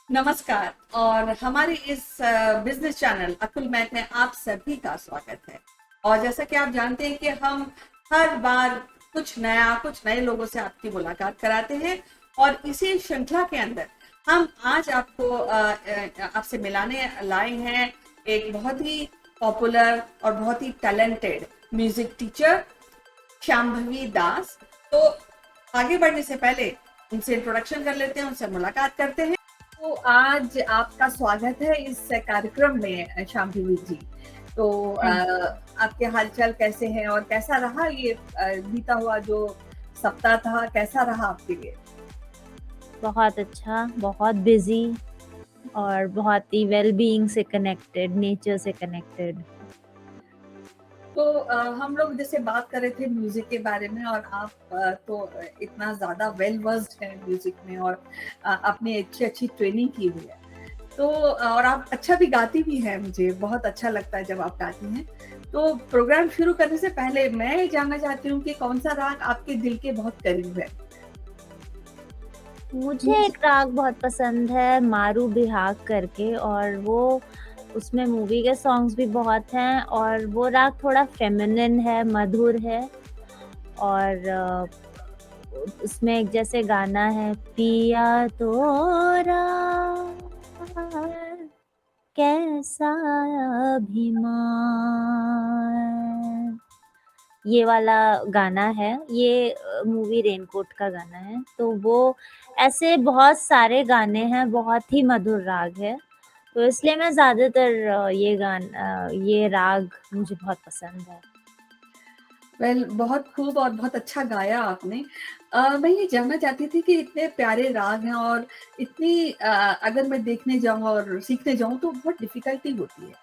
नमस्कार। और हमारे इस बिजनेस चैनल अकुल मैथ में आप सभी का स्वागत है। और जैसा कि आप जानते हैं कि हम हर बार कुछ नए लोगों से आपकी मुलाकात कराते हैं। और इसी श्रृंखला के अंदर हम आज आपसे मिलाने लाए हैं एक बहुत ही पॉपुलर और बहुत ही टैलेंटेड म्यूजिक टीचर शांभवी दास। तो आगे बढ़ने से पहले उनसे इंट्रोडक्शन कर लेते हैं, उनसे मुलाकात करते हैं। तो आज आपका स्वागत है इस कार्यक्रम में शांभवी जी। तो थैंक आपके हालचाल कैसे हैं और कैसा रहा ये बीता हुआ जो सप्ताह था, कैसा रहा आपके लिए? बहुत अच्छा, बहुत बिज़ी और बहुत ही वेल-बीइंग से कनेक्टेड, नेचर से कनेक्टेड। तो हम लोग जैसे बात कर रहे थे म्यूजिक के बारे में, और आप तो इतना ज्यादा वेल वर्स्ड हैं म्यूजिक में, और आपने अच्छी अच्छी ट्रेनिंग की हुई है। तो और आप अच्छा भी गाती भी हैं, मुझे बहुत अच्छा लगता है जब आप गाती हैं। तो प्रोग्राम शुरू करने से पहले मैं ये जानना चाहती हूँ कि कौन सा राग आपके दिल के बहुत करीब है? मुझे एक राग बहुत पसंद है मारू बिहाग करके, और वो उसमें मूवी के सॉन्ग्स भी बहुत हैं, और वो राग थोड़ा फेमिनिन है, मधुर है। और उसमें एक जैसे गाना है, पिया तोरा कैसा अभिमान, ये वाला गाना है। ये मूवी रेनकोट का गाना है। तो वो ऐसे बहुत सारे गाने हैं, बहुत ही मधुर राग है। तो इसलिए मैं ज़्यादातर ये राग मुझे बहुत पसंद है। वेल, बहुत खूब और बहुत अच्छा गाया आपने। मैं ये जानना चाहती थी कि इतने प्यारे राग हैं, और इतनी अगर मैं देखने जाऊँ और सीखने जाऊँ तो बहुत डिफ़िकल्टी होती है।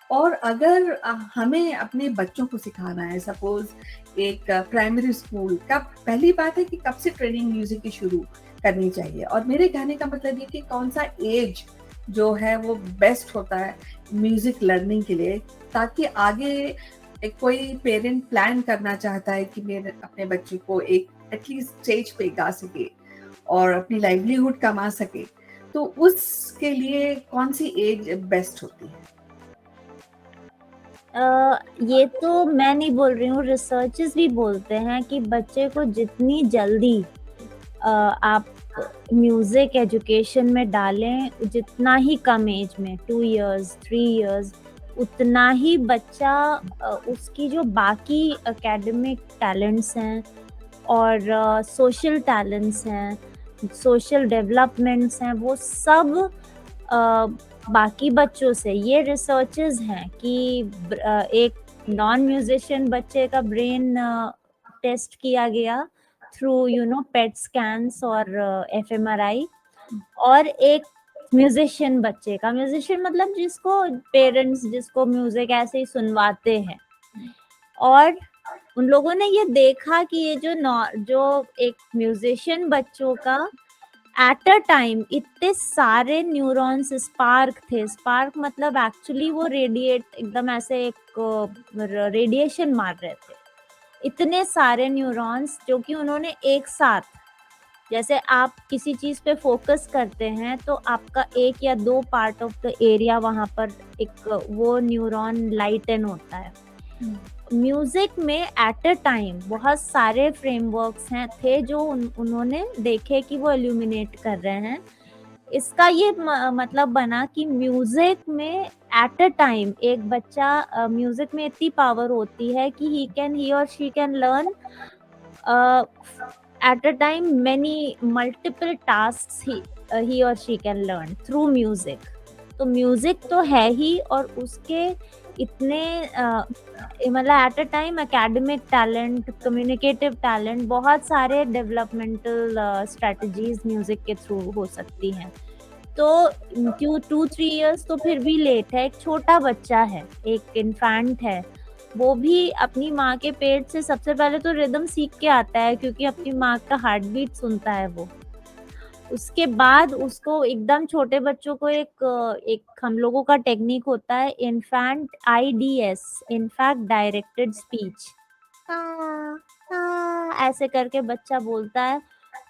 और अगर हमें अपने बच्चों को सिखाना है, सपोज़ एक प्राइमरी स्कूल, कब पहली बात है कि कब से ट्रेनिंग म्यूज़िक की शुरू करनी चाहिए? और मेरे कहने का मतलब ये कि कौन-सा एज जो है वो बेस्ट होता है म्यूज़िक लर्निंग के लिए, ताकि आगे एक कोई पेरेंट प्लान करना चाहता है कि मेरे अपने बच्चे को एक एटलीस्ट स्टेज पे गा सके और अपनी लाइवलीहुड कमा सके, तो उसके लिए कौन सी एज बेस्ट होती है? ये तो मैं नहीं बोल रही हूँ, रिसर्चर्स भी बोलते हैं कि बच्चे को जितनी जल्दी आप म्यूज़िक एजुकेशन में डालें, जितना ही कम एज में 2 इयर्स, 3 इयर्स, उतना ही बच्चा उसकी जो बाकी एकेडमिक टैलेंट्स हैं और सोशल टैलेंट्स हैं, सोशल डेवलपमेंट्स हैं, वो सब अ, बाकी बच्चों से, ये रिसर्चेज़ हैं कि एक नॉन म्यूज़िशियन बच्चे का ब्रेन टेस्ट किया गया थ्रू पेट स्कैन्स और एफएमआरआई, और एक म्यूज़िशियन मतलब जिसको म्यूज़िक ऐसे ही सुनवाते हैं। और उन लोगों ने ये देखा कि ये जो एक म्यूज़िशियन बच्चों का एट अ टाइम इतने सारे न्यूरॉन्स स्पार्क थे। स्पार्क मतलब एक्चुअली वो रेडिएट एकदम ऐसे एक रेडिएशन मार रहे थे। इतने सारे न्यूरॉन्स जो कि उन्होंने एक साथ, जैसे आप किसी चीज़ पे फ़ोकस करते हैं तो आपका 1 या 2 पार्ट ऑफ द एरिया वहाँ पर एक वो न्यूरॉन लाइटन होता है। म्यूज़िक में एट अ टाइम बहुत सारे फ्रेमवर्क्स थे जो उन्होंने देखे कि वो इल्यूमिनेट कर रहे हैं। इसका ये मतलब बना कि म्यूज़िक में एट अ टाइम एक बच्चा म्यूज़िक में इतनी पावर होती है कि ही और she can learn uh, at a time many multiple tasks he or she can learn through music. तो म्यूजिक तो है ही, और उसके इतने मतलब at a time academic talent, communicative talent, बहुत सारे डेवलपमेंटल स्ट्रेटजीज म्यूजिक के थ्रू हो सकती हैं। तो क्यों 2-3 इयर्स तो फिर भी लेट है। एक छोटा बच्चा है, एक इन्फेंट है, वो भी अपनी माँ के पेट से सबसे पहले तो रिदम सीख के आता है, क्योंकि अपनी माँ का हार्ट बीट सुनता है वो। उसके बाद उसको एकदम छोटे बच्चों को एक हम लोगों का टेक्निक होता है infant IDs, in fact directed speech. ऐसे करके बच्चा बोलता है।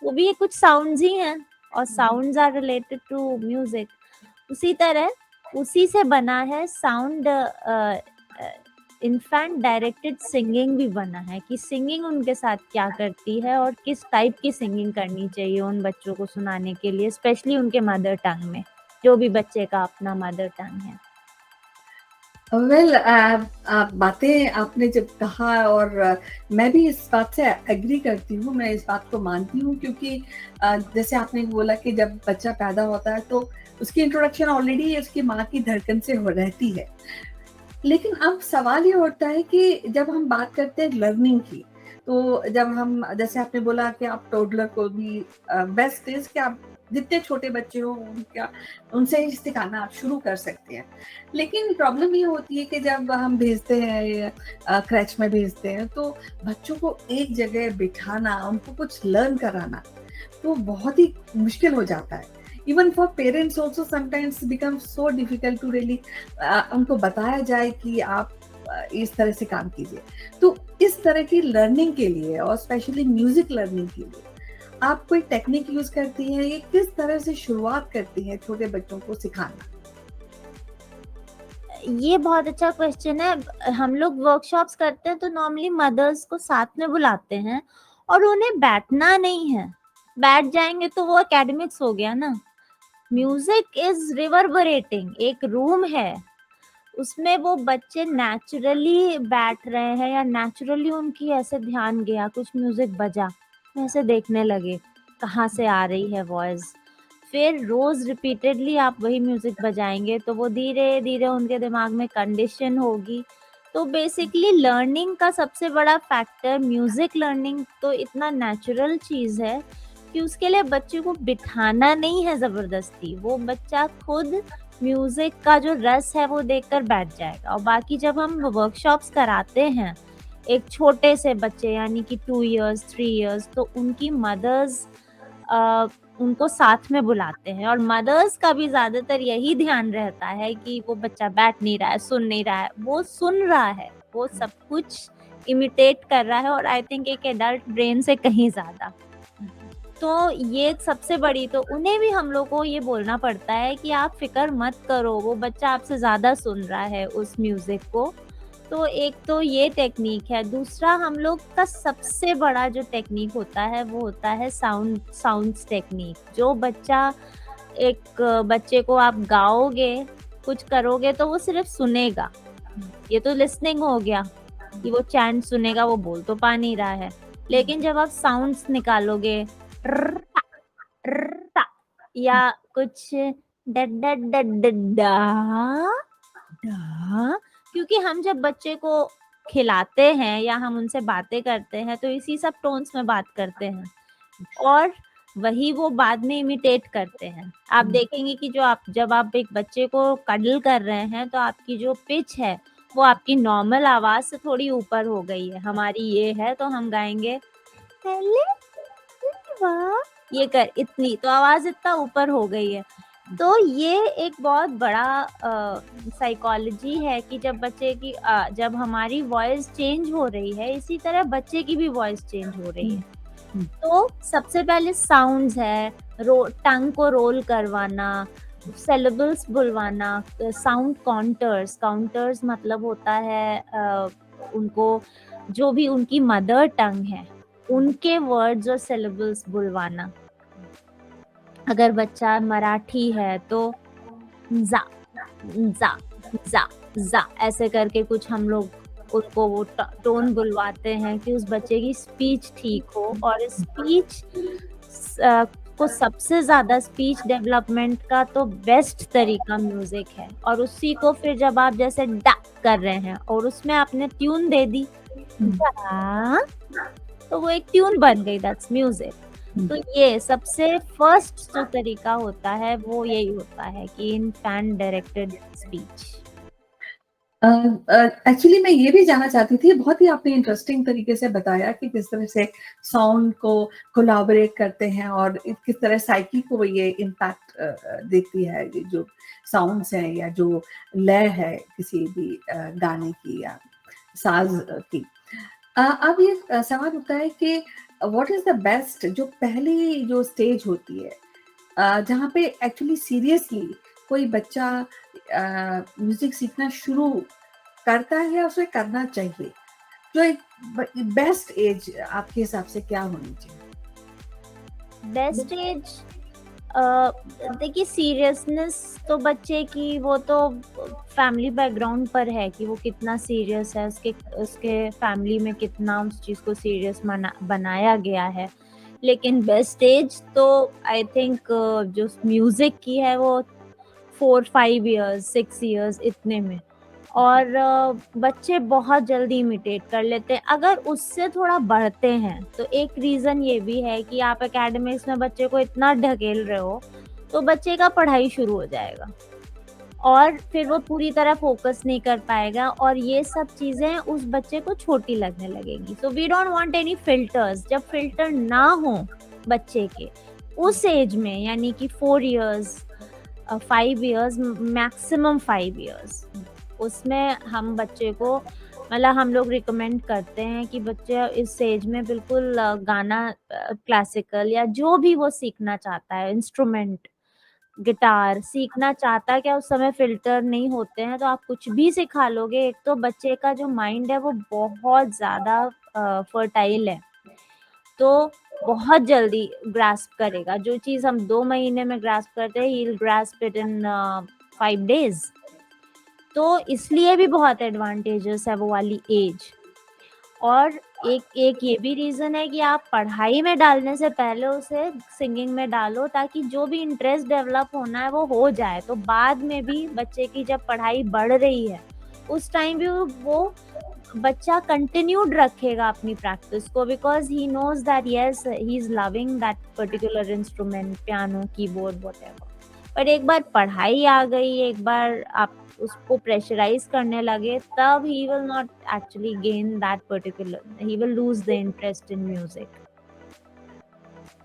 वो भी कुछ साउंड्स ही हैं, और sounds are related to music. उसी तरह उसी से बना है साउंड, इनफैक्ट डायरेक्टेड सिंगिंग भी बना है कि सिंगिंग उनके साथ क्या करती है और किस टाइप की सिंगिंग करनी चाहिए उन बच्चों को सुनाने के लिए, स्पेशली उनके मदर टंग में, जो भी बच्चे का अपना मदर टंग है। वेल बातें आपने जब कहा, और मैं भी इस बात से एग्री करती हूँ, मैं इस बात को मानती हूँ, क्योंकि जैसे आपने बोला कि जब बच्चा पैदा होता है तो उसकी इंट्रोडक्शन ऑलरेडी उसकी माँ की धड़कन से हो रहती है। लेकिन अब सवाल ये उठता है कि जब हम बात करते हैं लर्निंग की, तो जब हम, जैसे आपने बोला कि आप टोडलर को भी, बेस्ट इज कि आप जितने छोटे बच्चे हो उनका, उनसे ही सिखाना आप शुरू कर सकते हैं। लेकिन प्रॉब्लम ये होती है कि जब हम भेजते हैं, क्रैच में भेजते हैं, तो बच्चों को एक जगह बिठाना, उनको कुछ लर्न कराना, तो बहुत ही मुश्किल हो जाता है। Even for parents also sometimes become so difficult to really उनको बताया जाए कि आप इस तरह से काम कीजिए। तो इस तरह की लर्निंग के लिए, और स्पेशली म्यूजिक लर्निंग के लिए, आप कोई टेक्निक यूज करती हैं, ये किस तरह से शुरुआत करती हैं छोटे बच्चों को सिखाना? ये बहुत अच्छा क्वेश्चन है। हम लोग वर्कशॉप्स करते हैं तो नॉर्मली मदर्स को साथ में बुलाते हैं और उन्हें बैठना नहीं है। बैठ जाएंगे तो वो एकेडमिक्स हो गया ना। म्यूजिक इज रिवर्बरेटिंग, एक रूम है, उसमें वो बच्चे नेचुरली बैठ रहे हैं या नेचुरली उनकी ऐसे ध्यान गया, कुछ म्यूजिक बजा, ऐसे देखने लगे कहाँ से आ रही है वॉइस। फिर रोज रिपीटेडली आप वही म्यूजिक बजाएंगे तो वो धीरे धीरे उनके दिमाग में कंडीशन होगी। तो बेसिकली लर्निंग का सबसे बड़ा फैक्टर, म्यूजिक लर्निंग तो इतना नेचुरल चीज है कि उसके लिए बच्चे को बिठाना नहीं है जबरदस्ती, वो बच्चा खुद म्यूजिक का जो रस है वो देखकर बैठ जाएगा। और बाकी जब हम वर्कशॉप्स कराते हैं एक छोटे से बच्चे यानी कि 2 इयर्स 3 इयर्स, तो उनकी मदर्स उनको साथ में बुलाते हैं और मदर्स का भी ज्यादातर यही ध्यान रहता है कि वो बच्चा बैठ नहीं रहा है, सुन नहीं रहा है, वो सुन रहा है, वो सब कुछ इमिटेट कर रहा है, और आई थिंक एक एडल्ट ब्रेन से कहीं ज्यादा। तो ये सबसे बड़ी, तो उन्हें भी हम लोग को ये बोलना पड़ता है कि आप फिक्र मत करो, वो बच्चा आपसे ज्यादा सुन रहा है उस म्यूजिक को। तो एक तो ये टेक्निक है। दूसरा हम लोग का सबसे बड़ा जो टेक्निक होता है वो होता है साउंड्स टेक्निक। जो बच्चा, एक बच्चे को आप गाओगे, कुछ करोगे तो वो सिर्फ सुनेगा, ये तो लिसनिंग हो गया कि वो चैंट सुनेगा, वो बोल तो पा नहीं रहा है। लेकिन जब आप साउंड्स निकालोगे ट्रटा, ट्रटा, या कुछ डा डा डा डा डा, डा, क्योंकि हम जब बच्चे को खिलाते हैं या हम उनसे बातें करते हैं तो इसी सब टोन्स में बात करते हैं और वही वो बाद में इमिटेट करते हैं। आप देखेंगे कि जब आप एक बच्चे को कडल कर रहे हैं तो आपकी जो पिच है वो आपकी नॉर्मल आवाज से थोड़ी ऊपर हो गई है। हमारी ये है तो हम गाएंगे हेले वाह, ये कर इतनी, तो आवाज इतना ऊपर हो गई है। तो ये एक बहुत बड़ा साइकोलॉजी है कि जब बच्चे की जब हमारी वॉइस चेंज हो रही है, इसी तरह बच्चे की भी वॉइस चेंज हो रही है। तो सबसे पहले साउंड्स है, टंग को रोल करवाना, सिलेबल्स बुलवाना, साउंड काउंटर्स मतलब होता है उनको जो भी उनकी मदर टंग है उनके वर्ड्स और सिलेबल्स बुलवाना। अगर बच्चा मराठी है तो जा जा जा जा ऐसे करके कुछ हम लोग उनको वो टोन बुलवाते हैं कि उस बच्चे की स्पीच ठीक हो। और स्पीच को सबसे ज्यादा स्पीच डेवलपमेंट का तो बेस्ट तरीका म्यूजिक है। और उसी को फिर जब आप जैसे डा कर रहे हैं और उसमें आपने ट्यून दे दी डा, तो वो एक ट्यून बन गई, दैट्स म्यूजिक। तो ये सबसे फर्स्ट जो तरीका होता है वो यही होता है कि इनफैंट डायरेक्टेड स्पीच। एक्चुअली मैं ये भी जानना चाहती थी, बहुत ही आपने इंटरेस्टिंग तरीके से बताया कि किस तरह से साउंड को कोलैबोरेट करते हैं और किस तरह साइकी को ये इम्पैक्ट देती है, ये जो साउंड्स हैं या जो लय है किसी भी गाने की या साज की। अब ये सवाल उठता है कि व्हाट इज द बेस्ट, जो पहली जो स्टेज होती है जहाँ पे एक्चुअली सीरियसली कोई बच्चा म्यूजिक सीखना शुरू करता है या उसे करना चाहिए, जो एक बेस्ट एज आपके हिसाब से क्या होनी चाहिए? बेस्ट एज, देखिए सीरियसनेस तो बच्चे की वो तो फैमिली बैकग्राउंड पर है कि वो कितना सीरियस है, उसके उसके फैमिली में कितना उस चीज़ को सीरियस बनाया गया है। लेकिन बेस्ट एज तो आई थिंक जो म्यूज़िक की है वो 4-5 इयर्स, 6 इयर्स इतने में। और बच्चे बहुत जल्दी इमिटेट कर लेते हैं। अगर उससे थोड़ा बढ़ते हैं, तो एक रीज़न ये भी है कि आप एकेडमिक्स में बच्चे को इतना ढकेल रहे हो, तो बच्चे का पढ़ाई शुरू हो जाएगा और फिर वो पूरी तरह फ़ोकस नहीं कर पाएगा और ये सब चीज़ें उस बच्चे को छोटी लगने लगेंगी। So we don't want any filters. जब फ़िल्टर ना हो बच्चे के, उस एज में यानी कि 4 इयर्स 5 इयर्स, मैक्सिमम 5 इयर्स, उसमें हम बच्चे को मतलब हम लोग रिकमेंड करते हैं कि बच्चे इस एज में बिल्कुल गाना क्लासिकल या जो भी वो सीखना चाहता है, इंस्ट्रूमेंट, गिटार सीखना चाहता है, क्या उस समय फ़िल्टर नहीं होते हैं, तो आप कुछ भी सिखा लोगे। एक तो बच्चे का जो माइंड है वो बहुत ज़्यादा फर्टाइल है, तो बहुत जल्दी ग्रास्प करेगा। जो चीज़ हम 2 महीने में ग्रास्प करते हैं, he will grasp it in 5 days. तो इसलिए भी बहुत एडवांटेजेस है वो वाली एज। और एक एक ये भी रीज़न है कि आप पढ़ाई में डालने से पहले उसे सिंगिंग में डालो, ताकि जो भी इंटरेस्ट डेवलप होना है वो हो जाए। तो बाद में भी बच्चे की जब पढ़ाई बढ़ रही है, उस टाइम भी वो बच्चा कंटिन्यूड रखेगा अपनी प्रैक्टिस को, because he knows that yes he is loving that particular instrument, piano, keyboard, whatever. पर एक बार पढ़ाई आ गई, एक बार आप उसको प्रेशराइज़ करने लगे, तब he will not actually gain that particular, he will lose the interest in music.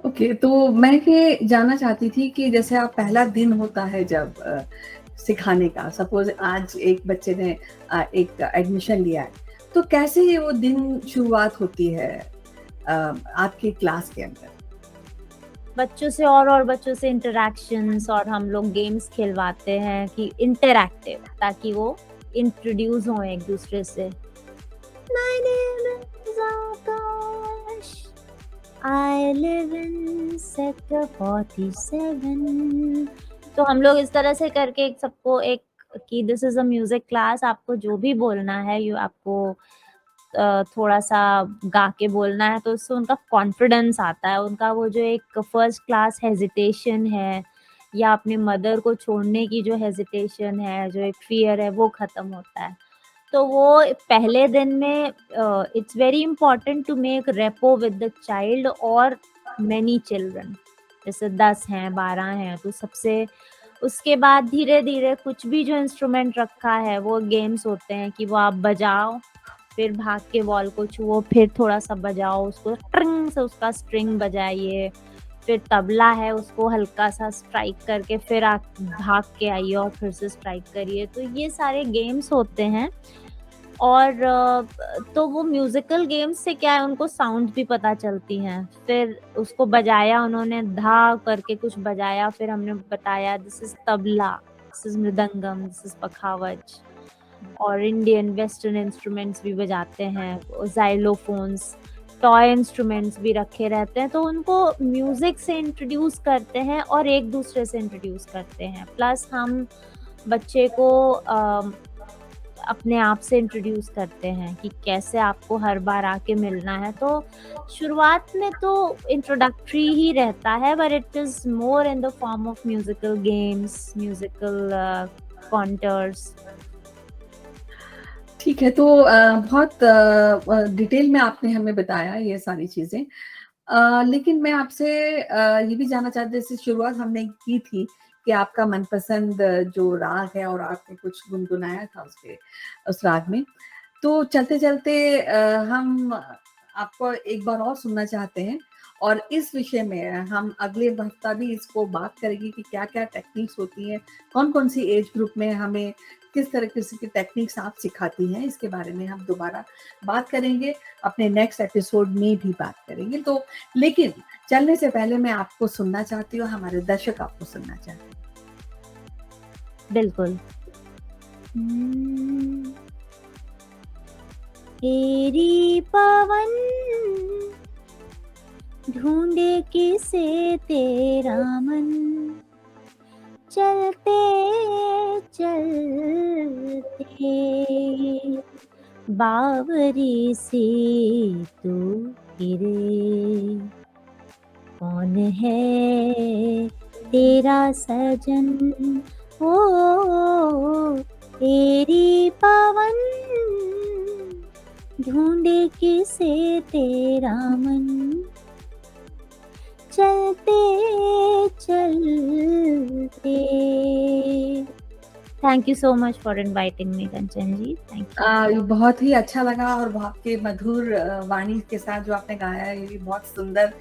Okay, तो मैं ये जानना चाहती थी कि जैसे आप पहला दिन होता है जब सिखाने का, सपोज़ आज एक बच्चे ने एक एडमिशन लिया है, तो कैसे ये वो दिन शुरुआत होती है आपकी क्लास के अंदर? बच्चों से और बच्चों से इंटरैक्शंस, और हम लोग गेम्स खिलवाते हैं कि इंटरैक्टिव, ताकि वो इंट्रोड्यूस हों एक-दूसरे से। My name is Akash, I live in sector 47। तो हम लोग इस तरह से करके एक सबको एक कि this is a music class, आपको जो भी बोलना है आपको थोड़ा-सा गा के बोलना है, तो उससे उनका कॉन्फिडेंस आता है। उनका वो जो एक फर्स्ट क्लास हेजिटेशन है या अपने मदर को छोड़ने की जो हेजिटेशन है, जो एक फ़ियर है, वो ख़त्म होता है। तो वो पहले दिन में it's very important to make rapport with the child और मेनी चिल्ड्रन, जैसे 10 हैं, 12 हैं, तो सबसे उसके बाद धीरे-धीरे कुछ भी जो इंस्ट्रूमेंट रखा है, वो गेम्स होते हैं कि वो आप बजाओ, फिर भाग के वॉल को छुओ, फिर थोड़ा-सा बजाओ उसको, ट्रिंग से उसका स्ट्रिंग बजाइए, फिर तबला है उसको हल्का-सा स्ट्राइक करके फिर आप भाग के आइए और फिर से स्ट्राइक करिए। तो ये सारे गेम्स होते हैं। और तो वो म्यूज़िकल गेम्स से क्या है, उनको साउंड्स भी पता चलती हैं। फिर उसको बजाया उन्होंने, धा करके कुछ बजाया, फिर हमने बताया this is tabla, this is mridangam, this is pakhawaj. और इंडियन वेस्टर्न इंस्ट्रूमेंट्स भी बजाते हैं, ज़ाइलोफ़ोन्स, टॉय इंस्ट्रूमेंट्स भी रखे रहते हैं। तो उनको म्यूज़िक से इंट्रोड्यूस करते हैं और एक-दूसरे से इंट्रोड्यूस करते हैं। प्लस हम बच्चे को अपने आप से इंट्रोड्यूस करते हैं कि कैसे आपको हर बार आके मिलना है। तो शुरुआत में तो इंट्रोडक्टरी ही रहता है, but it is more in the form of musical games, musical contours. ठीक है, तो बहुत डिटेल में आपने हमें बताया ये सारी चीज़ें। लेकिन मैं आपसे ये भी जानना चाहती, जैसे शुरुआत हमने की थी कि आपका मनपसंद जो राग है और आपने कुछ गुनगुनाया था उसके उस राग में। तो चलते-चलते हम आपको एक बार और सुनना चाहते हैं और इस विषय में हम अगले हफ्ता भी इसको बात करेंगे कि क्या-क्या टेक्निक्स होती हैं, कौन-कौन सी एज ग्रुप में हमें किस तरह की टेक्निक्स आप सिखाती हैं, इसके बारे में हम दोबारा बात करेंगे, अपने नेक्स्ट एपिसोड में भी बात करेंगे। तो लेकिन चलने से पहले मैं आपको सुनना चाहती हूँ, हमारे दर्शक आपको सुनना चाहते हैं। बिल्कुल। तेरी पवन ढूंढे किसे तेरा मन, चलते चलते बावरी सी तू गिरे, कौन है तेरा सजन, ओ तेरी पवन ढूंढे किसे तेरा मन, चलते चलते। Thank you so much for inviting me Kanchan ji, thank you. बहुत ही अच्छा लगा और आपके मधुर वाणी के साथ जो आपने गाया है, ये भी बहुत सुंदर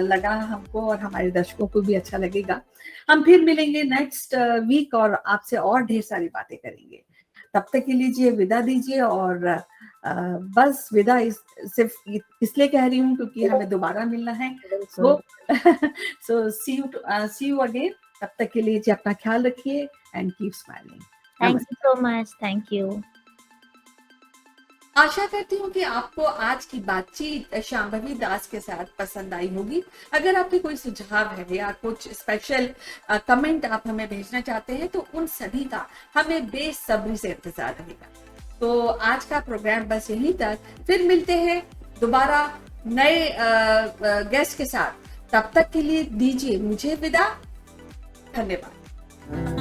लगा हमको और हमारे दर्शकों को भी अच्छा लगेगा। हम फिर मिलेंगे नेक्स्ट वीक और आपसे और ढेर सारी बातें करेंगे। तब तक के लिए विदा दीजिए और बस विदा सिर्फ इसलिए कह रही हूँ क्योंकि हमें दोबारा मिलना है। So see you again. तब तक के लिए जी अपना ख्याल रखिए and keep smiling. Thank you so much, thank you. आशा करती हूँ कि आपको आज की बातचीत शांभवी दास के साथ पसंद आई होगी। अगर आपके कोई सुझाव है या कुछ स्पेशल कमेंट आप हमें भेजना चाहते हैं तो उन सभी का हमें बेसब्री से इंतजार रहेगा। तो आज का प्रोग्राम बस यहीं तक, फिर मिलते हैं दोबारा नए गेस्ट के साथ। तब तक के लिए दीजिए मुझे विदा। धन्यवाद।